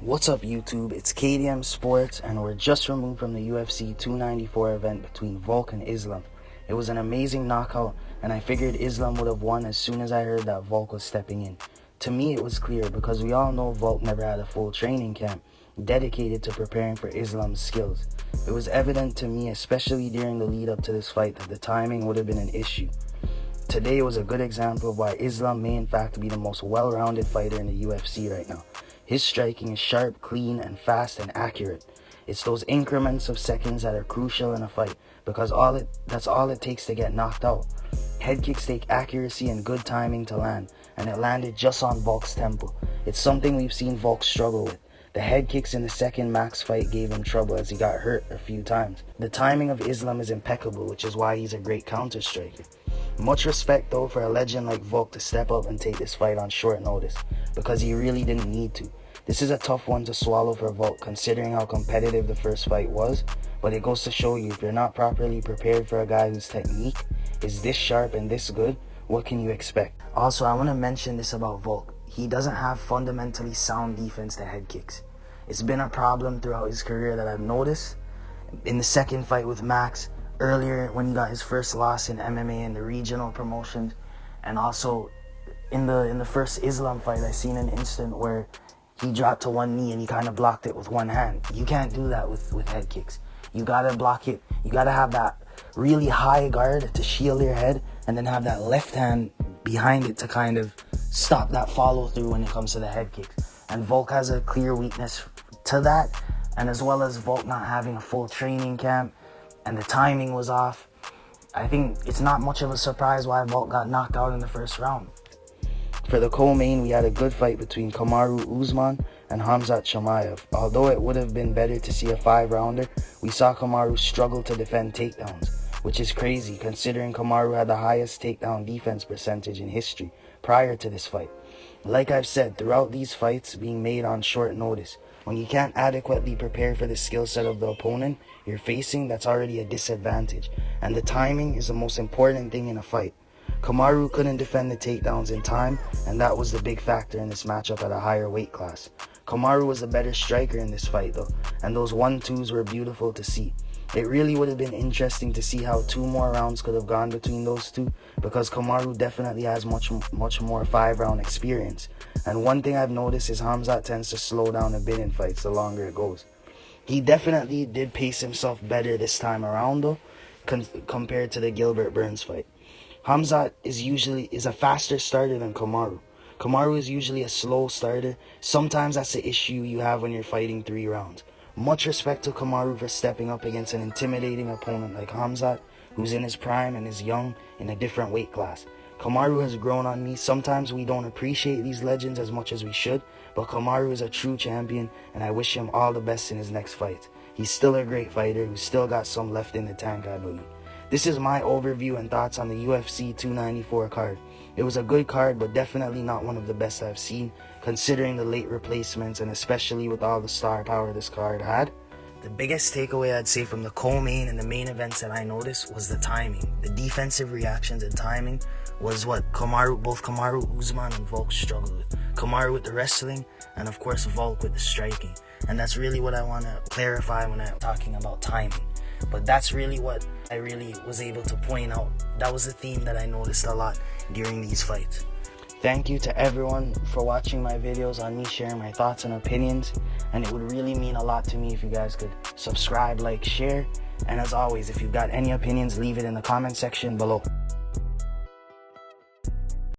What's up YouTube, it's K.D.M Sports, and we're just removed from the UFC 294 event between Volk and Islam. It was an amazing knockout, and I figured Islam would have won as soon as I heard that Volk was stepping in. To me it was clear, because we all know Volk never had a full training camp dedicated to preparing for Islam's skills. It was evident to me, especially during the lead up to this fight, that the timing would have been an issue. Today was a good example of why Islam may in fact be the most well-rounded fighter in the UFC right now. His striking is sharp, clean, and fast and accurate. It's those increments of seconds that are crucial in a fight, because that's all it takes to get knocked out. Head kicks take accuracy and good timing to land, and it landed just on Volk's tempo. It's something we've seen Volk struggle with. The head kicks in the second Max fight gave him trouble as he got hurt a few times. The timing of Islam is impeccable, which is why he's a great counter striker. Much respect though for a legend like Volk to step up and take this fight on short notice, because he really didn't need to. This is a tough one to swallow for Volk, considering how competitive the first fight was, but it goes to show you, if you're not properly prepared for a guy whose technique is this sharp and this good, what can you expect? Also, I want to mention this about Volk. He doesn't have fundamentally sound defense to head kicks. It's been a problem throughout his career that I've noticed. In the second fight with Max, earlier when he got his first loss in MMA in the regional promotions, and also in the first Islam fight, I seen an instant where he dropped to one knee and he kind of blocked it with one hand. You can't do that with head kicks. You gotta block it. You gotta have that really high guard to shield your head, and then have that left hand behind it to kind of stop that follow through when it comes to the head kicks. And Volk has a clear weakness to that, and as well as Volk not having a full training camp and the timing was off, I think it's not much of a surprise why Volk got knocked out in the first round. For the co-main, we had a good fight between Kamaru Usman and Khamzat. Although it would have been better to see a 5-rounder, we saw Kamaru struggle to defend takedowns, which is crazy considering Kamaru had the highest takedown defense percentage in history prior to this fight. Like I've said, throughout these fights being made on short notice, when you can't adequately prepare for the skill set of the opponent you're facing, that's already a disadvantage, and the timing is the most important thing in a fight. Kamaru couldn't defend the takedowns in time, and that was the big factor in this matchup at a higher weight class. Kamaru was a better striker in this fight though, and those 1-2s were beautiful to see. It really would have been interesting to see how 2 more rounds could have gone between those two, because Kamaru definitely has much more 5-round experience. And one thing I've noticed is Khamzat tends to slow down a bit in fights the longer it goes. He definitely did pace himself better this time around though, compared to the Gilbert Burns fight. Khamzat is a faster starter than Kamaru. Kamaru is usually a slow starter. Sometimes that's the issue you have when you're fighting 3 rounds. Much respect to Kamaru for stepping up against an intimidating opponent like Khamzat, who's in his prime and is young in a different weight class. Kamaru has grown on me. Sometimes we don't appreciate these legends as much as we should, but Kamaru is a true champion, and I wish him all the best in his next fight. He's still a great fighter who's still got some left in the tank, I believe. This is my overview and thoughts on the UFC 294 card. It was a good card, but definitely not one of the best I've seen, considering the late replacements and especially with all the star power this card had. The biggest takeaway I'd say from the co-main and the main events that I noticed was the timing. The defensive reactions and timing was what both Kamaru Usman and Volk struggled with. Kamaru with the wrestling, and of course Volk with the striking. And that's really what I want to clarify when I'm talking about timing. But that's really what I really was able to point out. That was a theme that I noticed a lot during these fights. Thank you to everyone for watching my videos on me sharing my thoughts and opinions. And it would really mean a lot to me if you guys could subscribe, like, share. And as always, if you've got any opinions, leave it in the comment section below.